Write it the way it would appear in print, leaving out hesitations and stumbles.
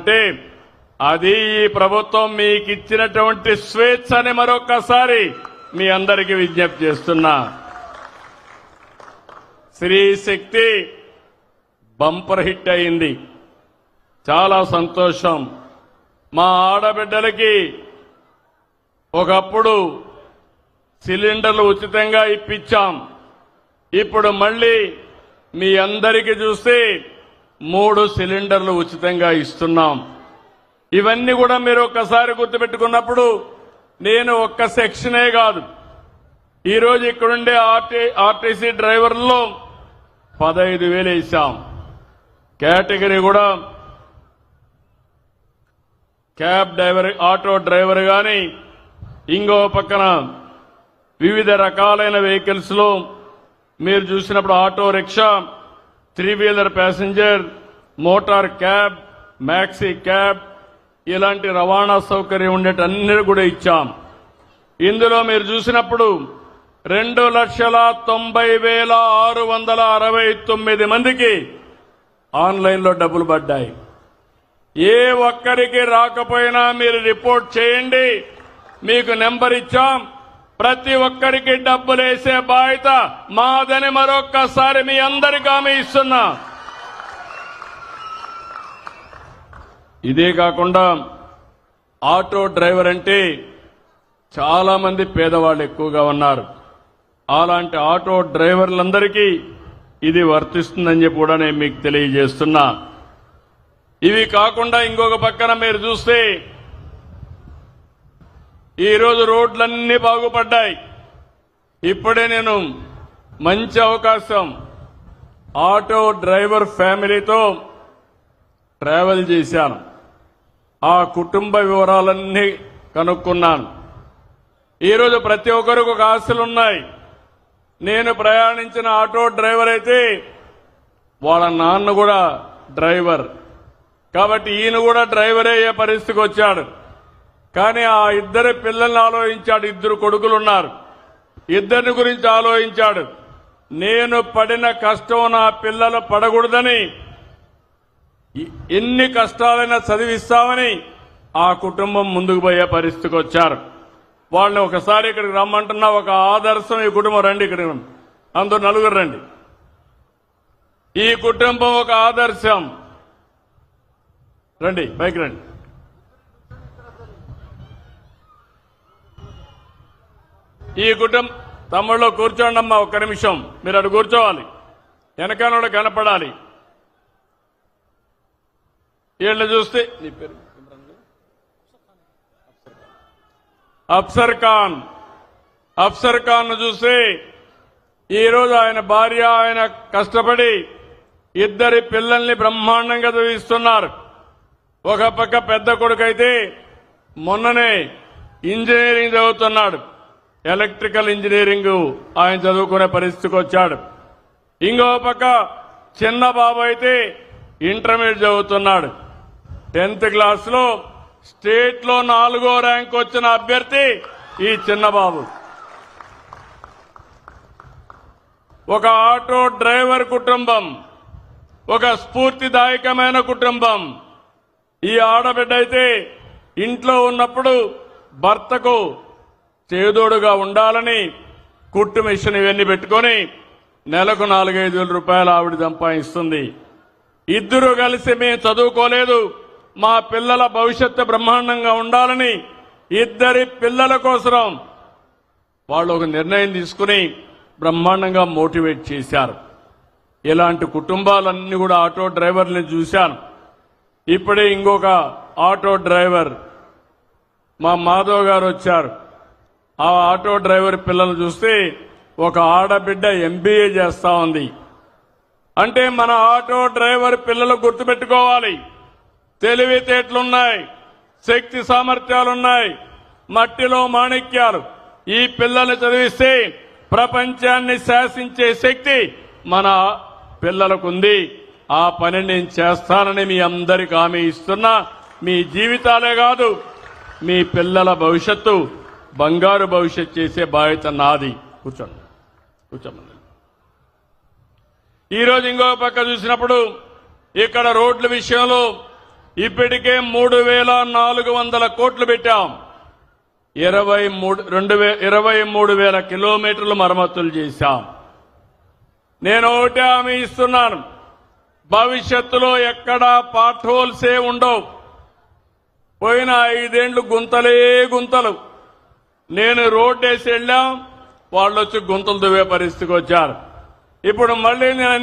అంటే అది ఈ ప్రభుత్వం మీకు ఇచ్చినటువంటి స్వేచ్ఛ అని మరొక్కసారి మీ అందరికీ విజ్ఞప్తి చేస్తున్నా. స్త్రీ శక్తి బంపర్ హిట్ అయింది. చాలా సంతోషం. మా ఆడబిడ్డలకి ఒకప్పుడు సిలిండర్లు ఉచితంగా ఇప్పించాం. ఇప్పుడు మళ్ళీ మీ అందరికీ చూస్తే 3 సిలిండర్లు ఉచితంగా ఇస్తున్నాం. ఇవన్నీ కూడా మీరు ఒక్కసారి గుర్తుపెట్టుకున్నప్పుడు నేను ఒక్క సెక్షనే కాదు, ఈరోజు ఇక్కడుండే ఆర్టీసీ డ్రైవర్లలో 15,000 ఇచ్చాం. కేటగిరీ కూడా క్యాబ్ డ్రైవర్, ఆటో డ్రైవర్ గాని, ఇంకో పక్కన వివిధ రకాలైన వెహికల్స్ లో మీరు చూసినప్పుడు auto rickshaw, 3 wheeler passenger, motor cab, maxi cab, ఇలాంటి రవాణా సౌకర్యం ఉండేటన్నీ కూడా ఇచ్చాం. ఇందులో మీరు చూసినప్పుడు 2,90,669 మందికి ఆన్లైన్లో డబ్బులు పడ్డాయి. ఏ ఒక్కరికి రాకపోయినా మీరు రిపోర్ట్ చేయండి, మీకు నెంబర్ ఇచ్చాం. ప్రతి ఒక్కరికి డబ్బులు వేసే బాధ్యత మాదని మరొక్కసారి మీ అందరికీ హామీ ఇస్తున్నా. ఇదే కాకుండా ఆటో డ్రైవర్ అంటే చాలా మంది పేదవాళ్ళు ఎక్కువగా ఉన్నారు. అలాంటి ఆటో డ్రైవర్లందరికీ ఇది వర్తిస్తుందని చెప్పి కూడా నేను మీకు తెలియజేస్తున్నా. ఇవి కాకుండా ఇంకొక పక్కన మీరు చూస్తే ఈరోజు రోడ్లన్నీ బాగుపడ్డాయి. ఇప్పుడే నేను మంచి అవకాశం ఆటో డ్రైవర్ ఫ్యామిలీతో ట్రావెల్ చేశాను. ఆ కుటుంబ వివరాలన్నీ కనుక్కున్నాను. ఈరోజు ప్రతి ఒక్కరికి ఒక ఆశలున్నాయి. నేను ప్రయాణించిన ఆటో డ్రైవర్ అయితే వాళ్ళ నాన్న కూడా డ్రైవర్, కాబట్టి ఈయన కూడా డ్రైవర్ అయ్యే పరిస్థితికి వచ్చాడు. కానీ ఆ 2 పిల్లల్ని ఆలోచించాడు. 2 కొడుకులున్నారు, 2 గురించి ఆలోచించాడు. నేను పడిన కష్టం నా పిల్లలు పడకూడదని ఎన్ని కష్టాలైనా చదివిస్తామని ఆ కుటుంబం ముందుకు పోయే పరిస్థితికి వచ్చారు. వాళ్ళని ఒకసారి ఇక్కడికి రమ్మంటున్నా. ఒక ఆదర్శం ఈ కుటుంబం. రండి, ఇక్కడ అందరూ 4 రండి. ఈ కుటుంబం ఒక ఆదర్శం. రండి, పైకి రండి. ఈ కుటుంబం తమ్ముళ్ళు కూర్చోండి అమ్మా, ఒక్క నిమిషం మీరు అటు కూర్చోవాలి, వెనకాల కనపడాలి. వీళ్ళు చూస్తే నీ పేరు అఫ్సర్ ఖాన్ చూస్తే ఈరోజు ఆయన భార్య ఆయన కష్టపడి 2 పిల్లల్ని బ్రహ్మాండంగా చదివిస్తున్నారు. ఒక పక్క పెద్ద కొడుకైతే మొన్ననే ఇంజనీరింగ్ చదువుతున్నాడు. ఎలక్ట్రికల్ ఇంజనీరింగ్ ఆయన చదువుకునే పరిస్థితికి వచ్చాడు. ఇంకో పక్క చిన్న బాబు అయితే ఇంటర్మీడియట్ చదువుతున్నాడు. 10th క్లాస్లో స్టేట్ లో 4వ ర్యాంక్ వచ్చిన అభ్యర్థి ఈ చిన్నబాబు. ఒక ఆటో డ్రైవర్ కుటుంబం, ఒక స్ఫూర్తిదాయకమైన కుటుంబం. ఈ ఆడబిడ్డ అయితే ఇంట్లో ఉన్నప్పుడు భర్తకు చేదోడుగా ఉండాలని కుట్టు మిషన్ ఇవన్నీ పెట్టుకుని నెలకు 4-5 రూపాయలు ఆవిడ సంపాదిస్తుంది. 2 కలిసి మేము చదువుకోలేదు, మా పిల్లల భవిష్యత్తు బ్రహ్మాండంగా ఉండాలని 2 పిల్లల కోసం వాళ్ళు ఒక నిర్ణయం తీసుకుని బ్రహ్మాండంగా మోటివేట్ చేశారు. ఇలాంటి కుటుంబాలన్నీ కూడా ఆటో డ్రైవర్ని చూశాను. ఇప్పుడే ఇంకొక ఆటో డ్రైవర్ మా మాధవ్ గారు వచ్చారు. ఆ ఆటో డ్రైవర్ పిల్లలు చూస్తే ఒక ఆడబిడ్డ MBA చేస్తా ఉంది. అంటే మన ఆటో డ్రైవర్ పిల్లలు గుర్తుపెట్టుకోవాలి, తెలివితేటలున్నాయి, శక్తి సామర్థ్యాలున్నాయి, మట్టిలో మాణిక్యాలు. ఈ పిల్లల్ని చదివిస్తే ప్రపంచాన్ని శాసించే శక్తి మన పిల్లలకుంది. ఆ పని నేను చేస్తానని మీ అందరికీ హామీ ఇస్తున్నా. మీ జీవితాలే కాదు, మీ పిల్లల భవిష్యత్తు బంగారు భవిష్యత్తు చేసే బాధ్యత నాది. కూర్చోండి, కూర్చోండి. ఈరోజు ఇంకో పక్క చూసినప్పుడు ఇక్కడ రోడ్ల విషయంలో ఇప్పటికే 3,400 కోట్లు పెట్టాం. 23,000 కిలోమీటర్లు మరమ్మతులు చేశాం. నేను ఒకటే హామీ ఇస్తున్నాను, భవిష్యత్తులో ఎక్కడా పాట్ హోల్సే ఉండవు. పోయిన 5 ఏళ్లు గుంతలే గుంతలు. నేను రోడ్డేసి వెళ్ళాం, వాళ్ళు వచ్చి గుంతలు దువ్వే పరిస్థితికి వచ్చారు. ఇప్పుడు మళ్ళీ నేను